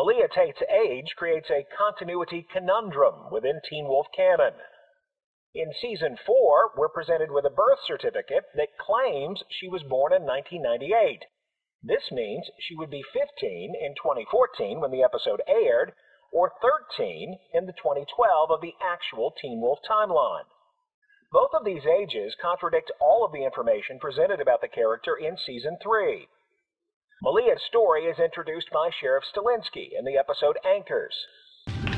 Malia Tate's age creates a continuity conundrum within Teen Wolf canon. In Season 4, we're presented with a birth certificate that claims she was born in 1998. This means she would be 15 in 2014 when the episode aired, or 13 in the 2012 of the actual Teen Wolf timeline. Both of these ages contradict all of the information presented about the character in Season 3. Malia's story is introduced by Sheriff Stilinski in the episode Anchors.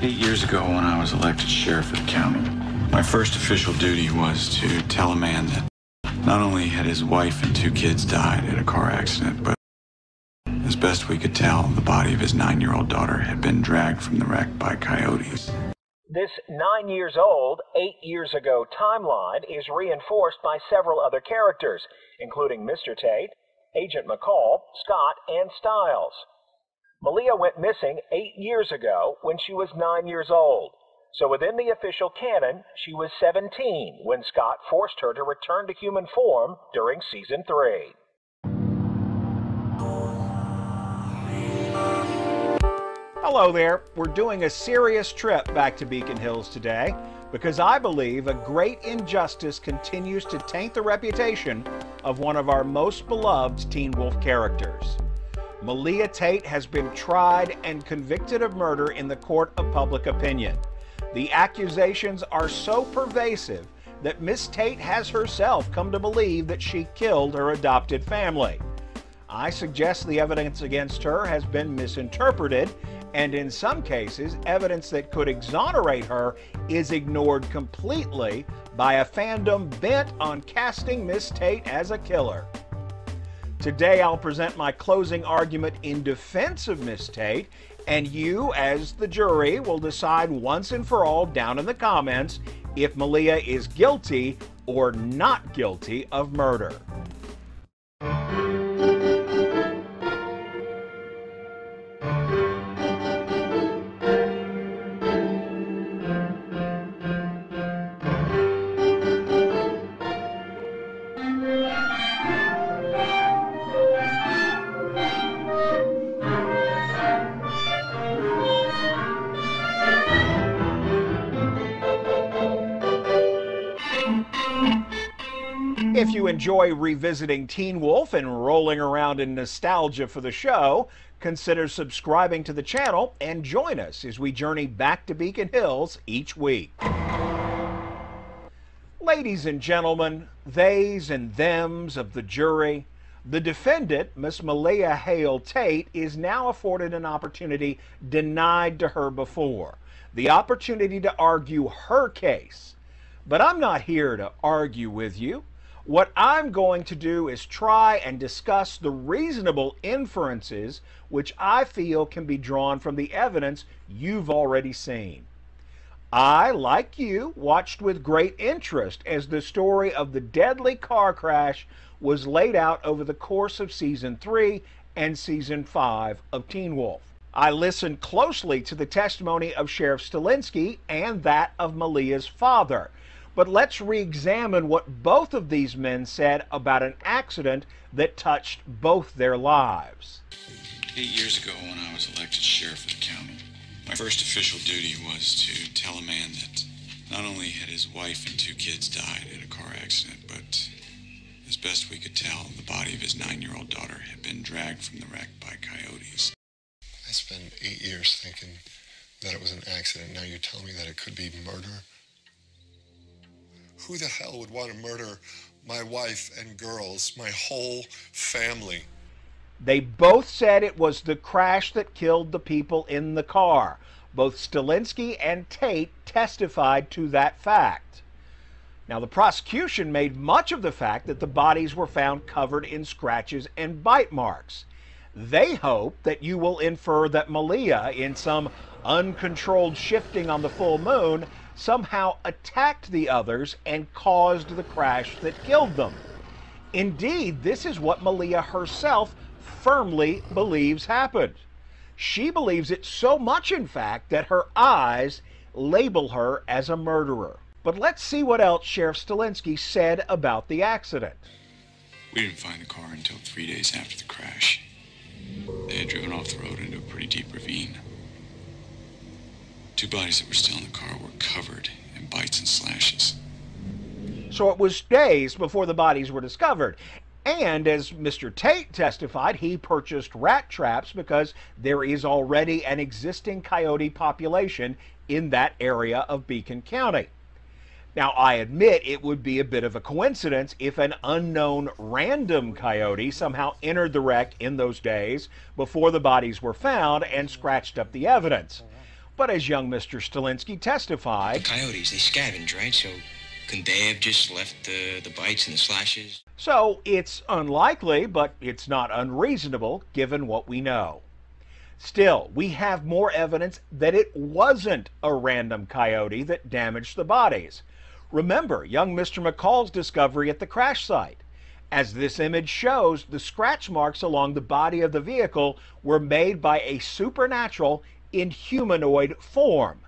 8 years ago, when I was elected sheriff of the county, my first official duty was to tell a man that not only had his wife and 2 kids died in a car accident, but as best we could tell, the body of his 9-year-old daughter had been dragged from the wreck by coyotes. This 9 years old, 8 years ago timeline is reinforced by several other characters, including Mr. Tate, Agent McCall, Scott, and Stiles. Malia went missing 8 years ago when she was 9 years old. So within the official canon, she was 17 when Scott forced her to return to human form during Season 3. Hello there. We're doing a serious trip back to Beacon Hills today because I believe a great injustice continues to taint the reputation of one of our most beloved Teen Wolf characters. Malia Tate has been tried and convicted of murder in the court of public opinion. The accusations are so pervasive that Miss Tate has herself come to believe that she killed her adopted family. I suggest the evidence against her has been misinterpreted, and in some cases, evidence that could exonerate her is ignored completely by a fandom bent on casting Miss Tate as a killer. Today, I'll present my closing argument in defense of Miss Tate, and you, as the jury, will decide once and for all down in the comments if Malia is guilty or not guilty of murder. If you enjoy revisiting Teen Wolf and rolling around in nostalgia for the show, consider subscribing to the channel and join us as we journey back to Beacon Hills each week. Ladies and gentlemen, theys and thems of the jury, the defendant, Miss Malia Hale Tate, is now afforded an opportunity denied to her before, the opportunity to argue her case. But I'm not here to argue with you. What I'm going to do is try and discuss the reasonable inferences which I feel can be drawn from the evidence you've already seen. I, like you, watched with great interest as the story of the deadly car crash was laid out over the course of Season 3 and Season 5 of Teen Wolf. I listened closely to the testimony of Sheriff Stilinski and that of Malia's father. But let's re-examine what both of these men said about an accident that touched both their lives. 8 years ago, when I was elected sheriff of the county, my first official duty was to tell a man that not only had his wife and 2 kids died in a car accident, but as best we could tell, the body of his 9-year-old daughter had been dragged from the wreck by coyotes. I spent 8 years thinking that it was an accident. Now you tell me that it could be murder? Who the hell would want to murder my wife and girls, my whole family? They both said it was the crash that killed the people in the car. Both Stilinski and Tate testified to that fact. Now, the prosecution made much of the fact that the bodies were found covered in scratches and bite marks. They hope that you will infer that Malia, in some uncontrolled shifting on the full moon, somehow attacked the others and caused the crash that killed them. Indeed, this is what Malia herself firmly believes happened. She believes it so much, in fact, that her eyes label her as a murderer. But let's see what else Sheriff Stilinski said about the accident. We didn't find the car until 3 days after the crash. They had driven off the road into a pretty deep ravine. Two bodies that were still in the car were covered in bites and slashes. So it was days before the bodies were discovered. And as Mr. Tate testified, he purchased rat traps because there is already an existing coyote population in that area of Beacon County. Now, I admit it would be a bit of a coincidence if an unknown random coyote somehow entered the wreck in those days before the bodies were found and scratched up the evidence. But as young Mr. Stalinsky testified, the coyotes, they scavenge, right? So couldn't they have just left the bites and the slashes? So it's unlikely, but it's not unreasonable given what we know. Still, we have more evidence that it wasn't a random coyote that damaged the bodies. Remember young Mr. McCall's discovery at the crash site. As this image shows, the scratch marks along the body of the vehicle were made by a supernatural in humanoid form.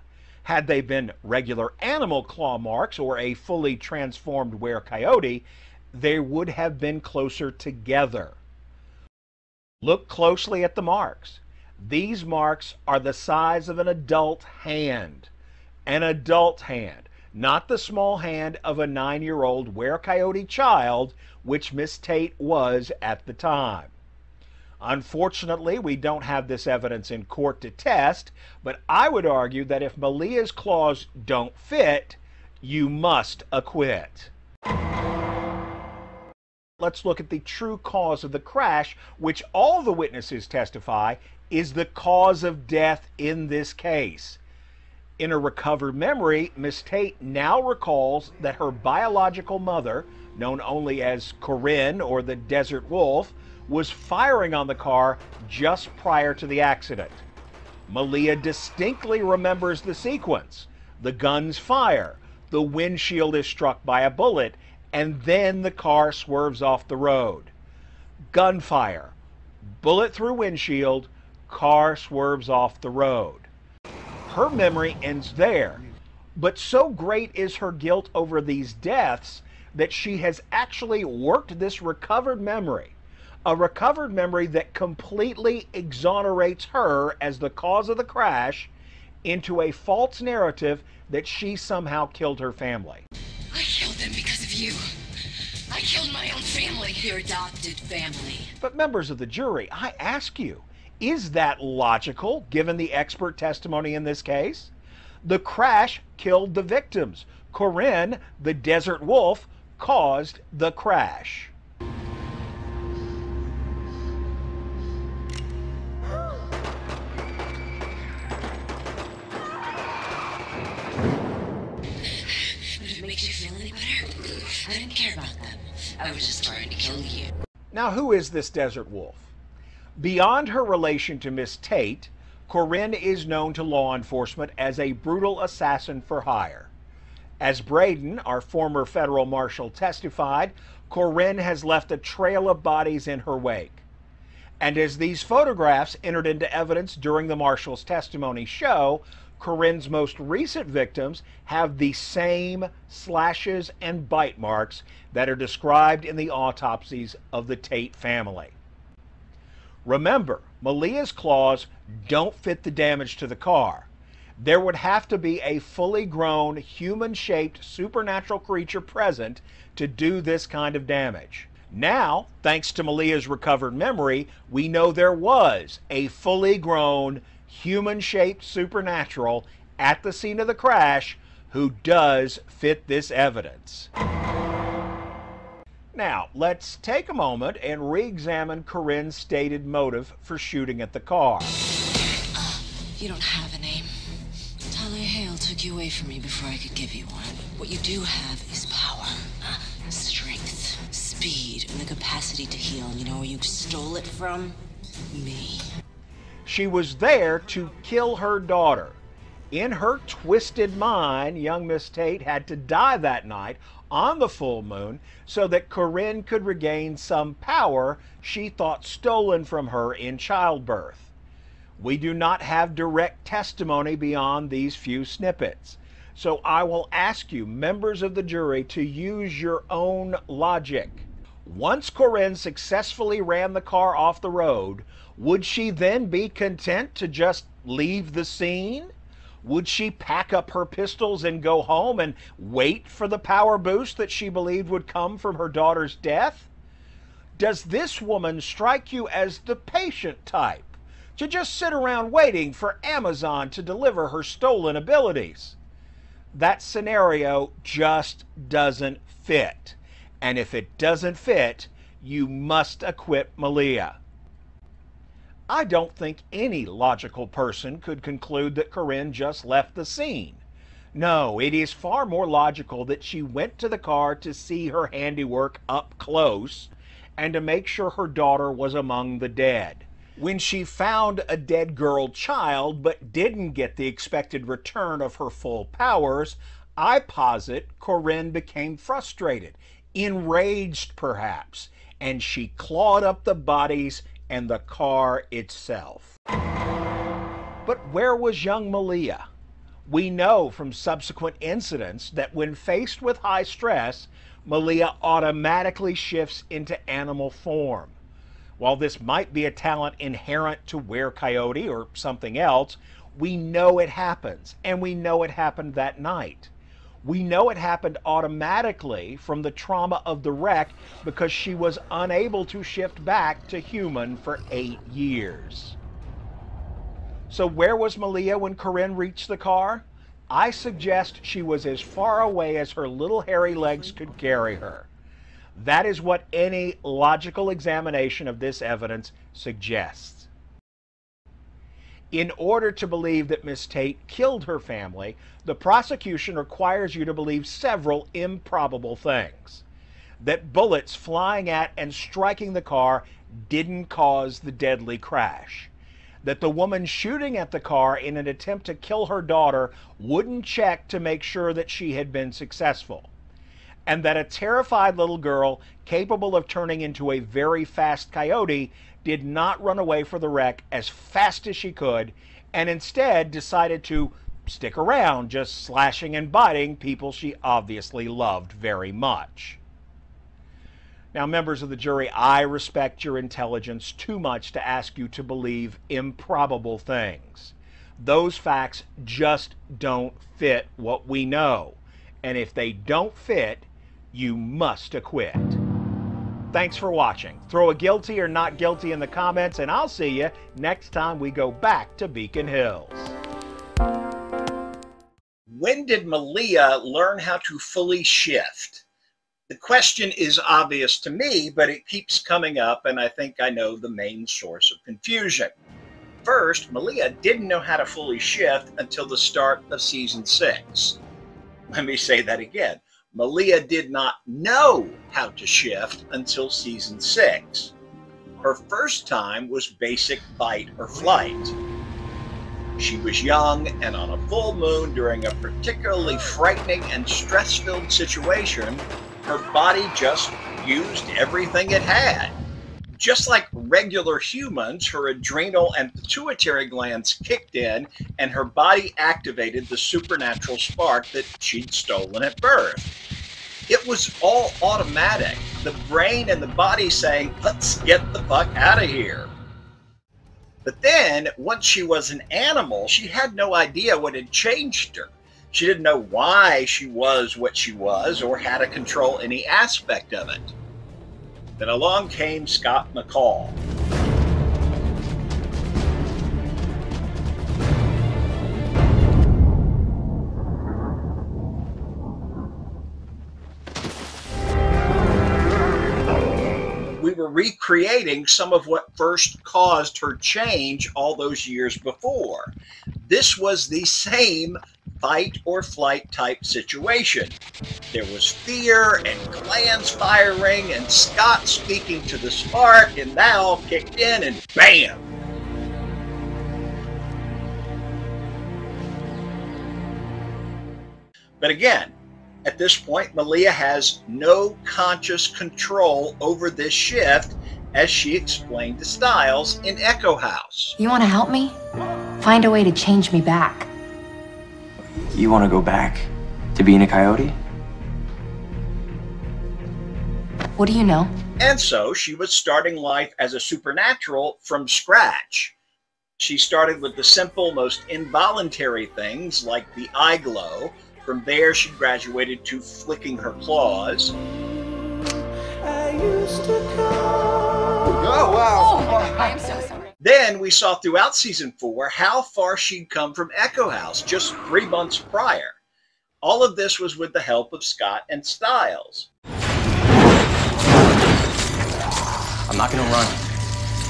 Had they been regular animal claw marks or a fully transformed were-coyote, they would have been closer together. Look closely at the marks. These marks are the size of an adult hand. An adult hand, not the small hand of a 9-year-old were-coyote child, which Miss Tate was at the time. Unfortunately, we don't have this evidence in court to test, but I would argue that if Malia's claws don't fit, you must acquit. Let's look at the true cause of the crash, which all the witnesses testify is the cause of death in this case. In a recovered memory, Miss Tate now recalls that her biological mother, known only as Corinne or the Desert Wolf, was firing on the car just prior to the accident. Malia distinctly remembers the sequence. The guns fire, the windshield is struck by a bullet, and then the car swerves off the road. Gunfire, bullet through windshield, car swerves off the road. Her memory ends there, but so great is her guilt over these deaths that she has actually worked this recovered memory, a recovered memory that completely exonerates her as the cause of the crash, into a false narrative that she somehow killed her family. I killed them because of you. I killed my own family. Your adopted family. But members of the jury, I ask you, is that logical given the expert testimony in this case? The crash killed the victims. Corinne, the Desert Wolf, caused the crash. If it makes you feel any better, I didn't care about them. I was just trying to kill you. Now, who is this Desert Wolf? Beyond her relation to Miss Tate, Corinne is known to law enforcement as a brutal assassin for hire. As Braden, our former federal marshal, testified, Corinne has left a trail of bodies in her wake. And as these photographs entered into evidence during the marshal's testimony show, Corinne's most recent victims have the same slashes and bite marks that are described in the autopsies of the Tate family. Remember, Malia's claws don't fit the damage to the car. There would have to be a fully grown, human-shaped supernatural creature present to do this kind of damage. Now, thanks to Malia's recovered memory, we know there was a fully grown, human-shaped supernatural at the scene of the crash who does fit this evidence. Now, let's take a moment and re-examine Corinne's stated motive for shooting at the car. You don't have a name. Talia Hale took you away from me before I could give you one. What you do have is power, strength, speed, and the capacity to heal. You know where you stole it from? Me. She was there to kill her daughter. In her twisted mind, young Miss Tate had to die that night on the full moon so that Corinne could regain some power she thought stolen from her in childbirth. We do not have direct testimony beyond these few snippets, so I will ask you, members of the jury, to use your own logic. Once Corinne successfully ran the car off the road, would she then be content to just leave the scene? Would she pack up her pistols and go home and wait for the power boost that she believed would come from her daughter's death? Does this woman strike you as the patient type, to just sit around waiting for Amazon to deliver her stolen abilities? That scenario just doesn't fit. And if it doesn't fit, you must acquit Malia. I don't think any logical person could conclude that Corinne just left the scene. No, it is far more logical that she went to the car to see her handiwork up close and to make sure her daughter was among the dead. When she found a dead girl child but didn't get the expected return of her full powers, I posit Corinne became frustrated, enraged perhaps, and she clawed up the bodies and the car itself. But where was young Malia? We know from subsequent incidents that when faced with high stress, Malia automatically shifts into animal form. While this might be a talent inherent to Were-Coyote or something else, we know it happens, and we know it happened that night. We know it happened automatically from the trauma of the wreck because she was unable to shift back to human for 8 years. So where was Malia when Corinne reached the car? I suggest she was as far away as her little hairy legs could carry her. That is what any logical examination of this evidence suggests. In order to believe that Miss Tate killed her family, the prosecution requires you to believe several improbable things. That bullets flying at and striking the car didn't cause the deadly crash. That the woman shooting at the car in an attempt to kill her daughter wouldn't check to make sure that she had been successful. And that a terrified little girl capable of turning into a very fast coyote did not run away for the wreck as fast as she could, and instead decided to stick around, just slashing and biting people she obviously loved very much. Now, members of the jury, I respect your intelligence too much to ask you to believe improbable things. Those facts just don't fit what we know. And if they don't fit, you must acquit. Thanks for watching. Throw a guilty or not guilty in the comments, and I'll see you next time we go back to Beacon Hills. When did Malia learn how to fully shift? The question is obvious to me, but it keeps coming up, and I think I know the main source of confusion. First, Malia didn't know how to fully shift until the start of season 6. Let me say that again. Malia did not know how to shift until season 6. Her first time was basic fight or flight. She was young, and on a full moon during a particularly frightening and stress-filled situation, her body just used everything it had. Just like regular humans, her adrenal and pituitary glands kicked in, and her body activated the supernatural spark that she'd stolen at birth. It was all automatic, the brain and the body saying, let's get the fuck out of here. But then, once she was an animal, she had no idea what had changed her. She didn't know why she was what she was or how to control any aspect of it. Then along came Scott McCall. We were recreating some of what first caused her change all those years before. This was the same fight or flight type situation. There was fear and glands firing and Scott speaking to the spark, and now kicked in and bam! But again, at this point, Malia has no conscious control over this shift, as she explained to Styles in Echo House. You want to help me? Find a way to change me back. You want to go back to being a coyote? What do you know? And so she was starting life as a supernatural from scratch. She started with the simple, most involuntary things like the eye glow. From there, she graduated to flicking her claws. Oh, wow. Oh, I am so sorry. Then we saw throughout season 4 how far she'd come from Echo House just 3 months prior. All of this was with the help of Scott and Stiles. I'm not gonna run,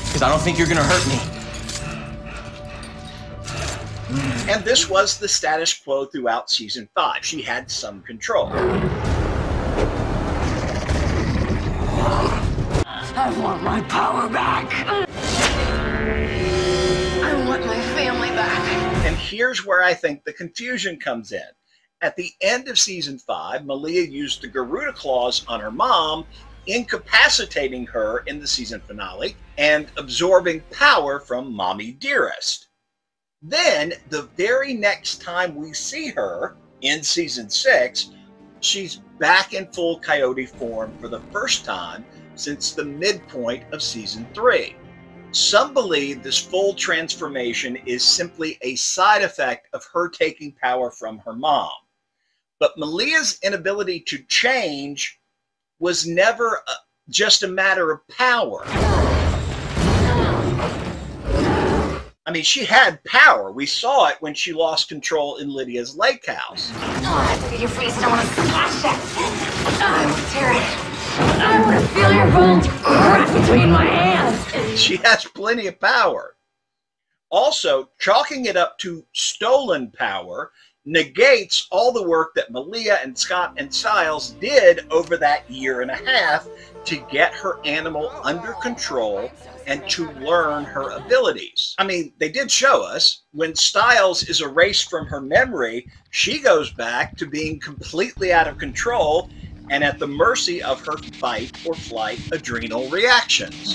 because I don't think you're gonna hurt me. And this was the status quo throughout season 5. She had some control. I want my power back. I want my family back. And here's where I think the confusion comes in. At the end of season 5, Malia used the Garuda claws on her mom, incapacitating her in the season finale and absorbing power from Mommy Dearest. Then, the very next time we see her, in season 6, she's back in full coyote form for the first time since the midpoint of season 3. Some believe this full transformation is simply a side effect of her taking power from her mom. But Malia's inability to change was never just a matter of power. I mean, she had power. We saw it when she lost control in Lydia's lake house. Oh, look at your face. I want to smash it. I want to tear it. I want to feel your bones crack between my hands. She has plenty of power. Also, chalking it up to stolen power negates all the work that Malia and Scott and Stiles did over that 1.5 years to get her animal under control and to learn her abilities. I mean, they did show us when Stiles is erased from her memory, she goes back to being completely out of control and at the mercy of her fight or flight adrenal reactions.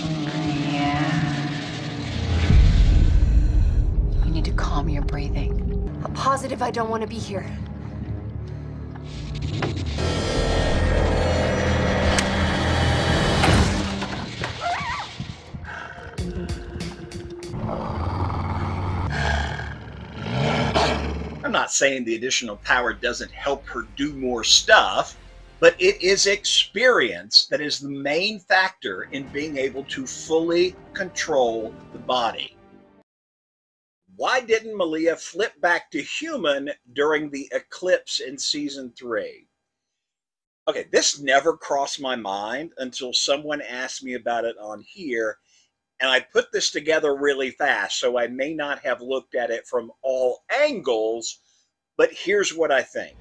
You need to calm your breathing. I'm positive I don't want to be here. I'm not saying the additional power doesn't help her do more stuff, but it is experience that is the main factor in being able to fully control the body. Why didn't Malia flip back to human during the eclipse in season 3? Okay, this never crossed my mind until someone asked me about it on here, and I put this together really fast, so I may not have looked at it from all angles, but here's what I think.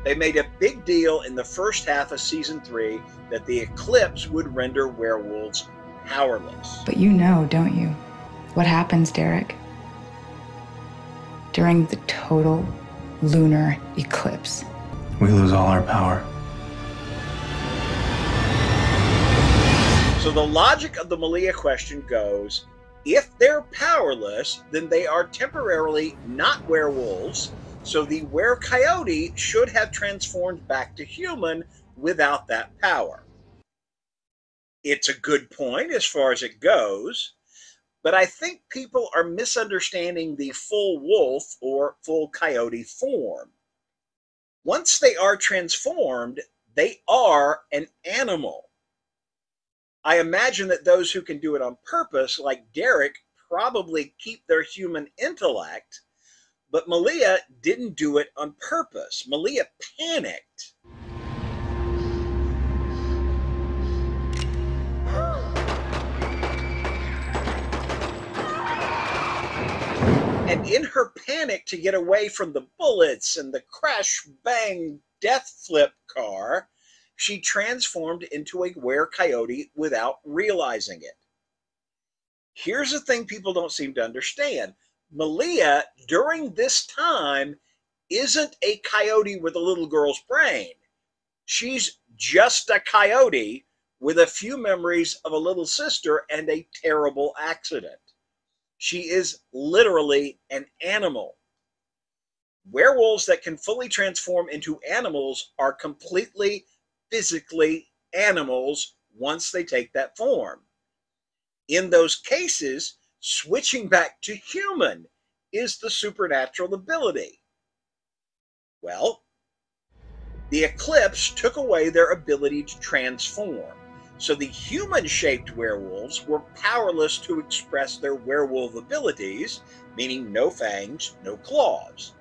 They made a big deal in the first half of season 3 that the eclipse would render werewolves powerless. But you know, don't you, what happens, Derek? During the total lunar eclipse. We lose all our power. So the logic of the Malia question goes, if they're powerless, then they are temporarily not werewolves, so the were-coyote should have transformed back to human without that power. It's a good point as far as it goes, but I think people are misunderstanding the full wolf or full coyote form. Once they are transformed, they are an animal. I imagine that those who can do it on purpose, like Derek, probably keep their human intellect, but Malia didn't do it on purpose. Malia panicked. And in her panic to get away from the bullets and the crash-bang death-flip car, she transformed into a were-coyote without realizing it. Here's the thing people don't seem to understand. Malia, during this time, isn't a coyote with a little girl's brain. She's just a coyote with a few memories of a little sister and a terrible accident. She is literally an animal. Werewolves that can fully transform into animals are completely physically animals once they take that form. In those cases, switching back to human is the supernatural ability. Well, the Eclipse took away their ability to transform, so the human-shaped werewolves were powerless to express their werewolf abilities, meaning no fangs, no claws.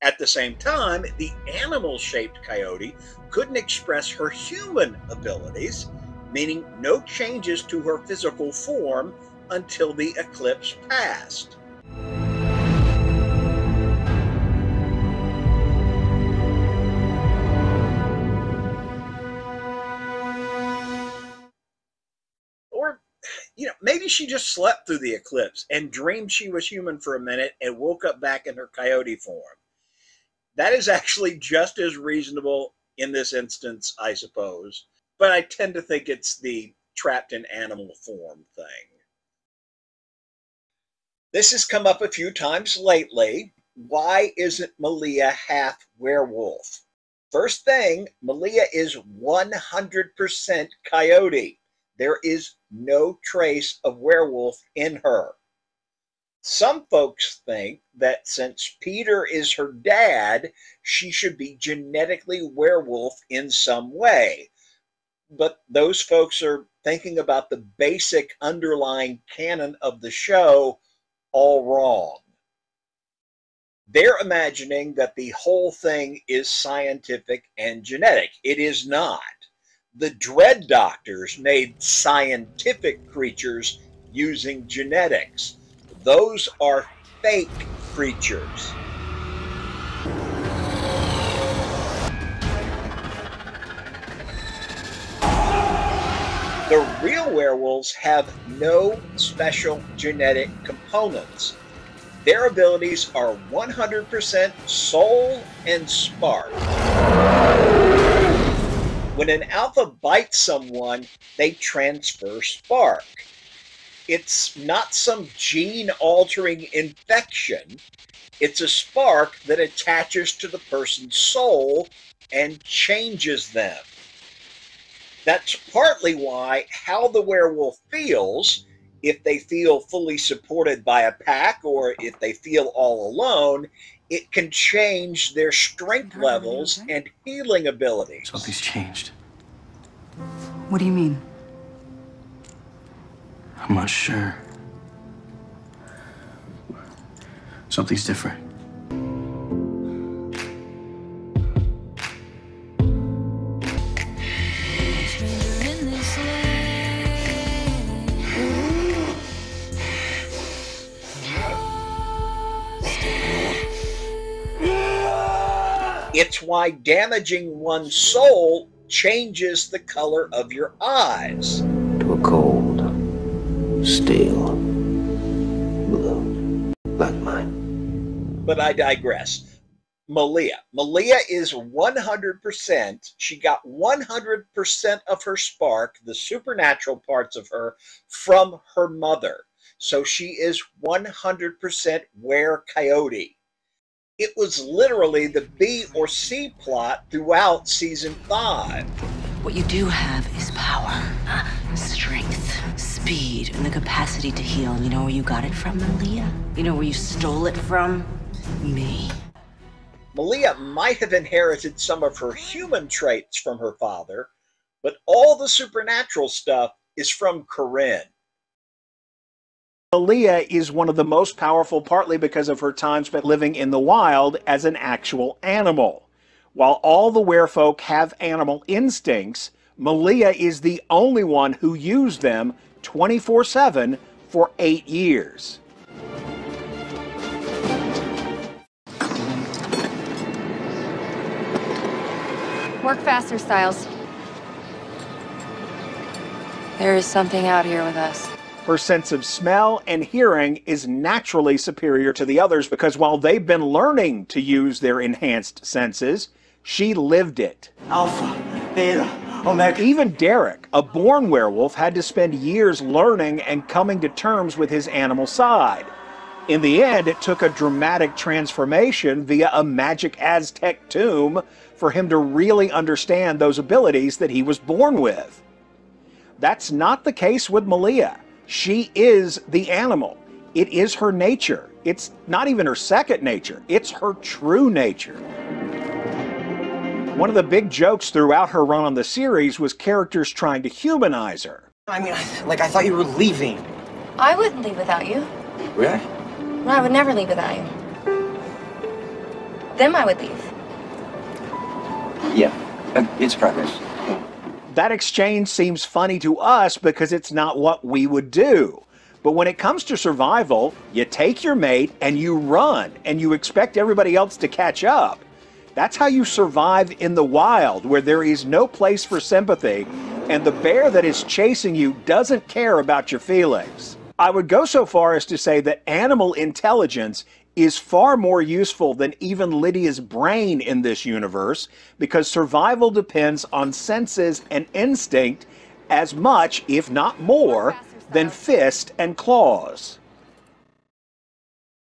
At the same time, the animal-shaped coyote couldn't express her human abilities, meaning no changes to her physical form until the eclipse passed. Or, maybe she just slept through the eclipse and dreamed she was human for a minute and woke up back in her coyote form. That is actually just as reasonable in this instance, I suppose, but I tend to think it's the trapped in animal form thing. This has come up a few times lately. Why isn't Malia half werewolf? First thing, Malia is 100% coyote. There is no trace of werewolf in her. Some folks think that since Peter is her dad, she should be genetically werewolf in some way. But those folks are thinking about the basic underlying canon of the show all wrong. They're imagining that the whole thing is scientific and genetic. It is not. The Dread Doctors made scientific creatures using genetics. Those are fake creatures. The real werewolves have no special genetic components. Their abilities are 100% soul and spark. When an alpha bites someone, they transfer spark. It's not some gene-altering infection. It's a spark that attaches to the person's soul and changes them. That's partly why how the werewolf feels, if they feel fully supported by a pack or if they feel all alone, it can change their strength levels and healing abilities. Something's changed. What do you mean? I'm not sure. Something's different. It's why damaging one's soul changes the color of your eyes. To a cold, steel blue, like mine. But I digress. Malia is 100%. She got 100% of her spark, the supernatural parts of her, from her mother. So she is 100% were-coyote. It was literally the B or C plot throughout season 5. What you do have is power, strength, speed, and the capacity to heal. You know where you got it from, Malia? You know where you stole it from? Me. Malia might have inherited some of her human traits from her father, but all the supernatural stuff is from Corinne. Malia is one of the most powerful partly because of her time spent living in the wild as an actual animal. While all the werefolk have animal instincts, Malia is the only one who used them 24/7 for 8 years. Work faster, Styles. There is something out here with us. Her sense of smell and hearing is naturally superior to the others because while they've been learning to use their enhanced senses, she lived it. Alpha, Beta, Omega. Even Derek, a born werewolf, had to spend years learning and coming to terms with his animal side. In the end, it took a dramatic transformation via a magic Aztec tomb for him to really understand those abilities that he was born with. That's not the case with Malia. She is the animal. It is her nature. It's not even her second nature. It's her true nature. One of the big jokes throughout her run on the series was characters trying to humanize her. I mean, like, I thought you were leaving. I wouldn't leave without you. Really? No, I would never leave without you. Then I would leave. Yeah, it's progress. That exchange seems funny to us because it's not what we would do. But when it comes to survival, you take your mate and you run, and you expect everybody else to catch up. That's how you survive in the wild, where there is no place for sympathy, and the bear that is chasing you doesn't care about your feelings. I would go so far as to say that animal intelligence is far more useful than even Lydia's brain in this universe, because survival depends on senses and instinct as much, if not more, than fist and claws.